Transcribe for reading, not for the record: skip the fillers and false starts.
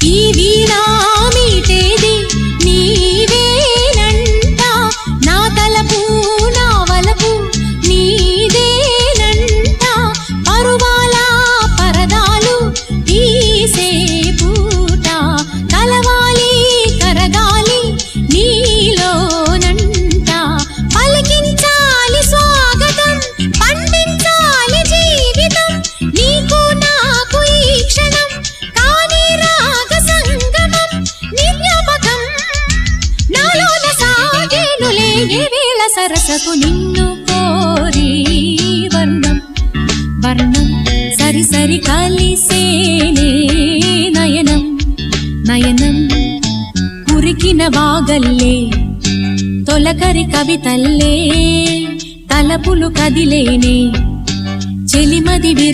ఈ వీణా మీటేది నీవేనంట, నా తలపు నా వలపు నీదేనంట, పరువాల పరదాలు తీసే పూట కలవాలి కరగాలి నీలోనంట, పలికించాలి స్వాగతం పండించాలి జీవితం, నీకు నాకు ఈ క్షణం కాని రాగ సంగమం నిజ్ఞాపకం నాలోన సాగేనులే ఏ వేళ సరసకు నిన్ను కోరి వర్ణం వర్ణం సరి సరి కలిసేనే నయనం నయనం కురికిన వాగల్లే తొలకరి కవితల్లే తలపులు కదిలేనే చెలిమది